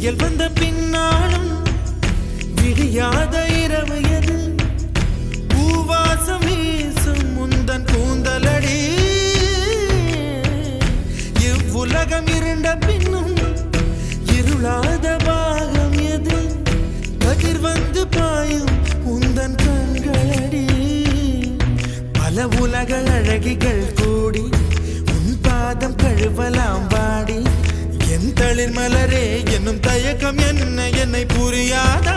விடியல் வந்த பின்னாலும் விடியாத இரவு எது பூவாசம் வீசும் முந்தன் கூந்தலடி இவ்வுலகம் இருண்ட பின்னும் இருளாத பாகம் எது கதிர் வந்து பாயும் உந்தன் கண்களடி பல உலக அழகிகள் கூடி உன் பாதம் கழுவலாம் வாடி என் தளிர் மலரே என்னும் தயக்கம் என்ன என்னை புரியாதா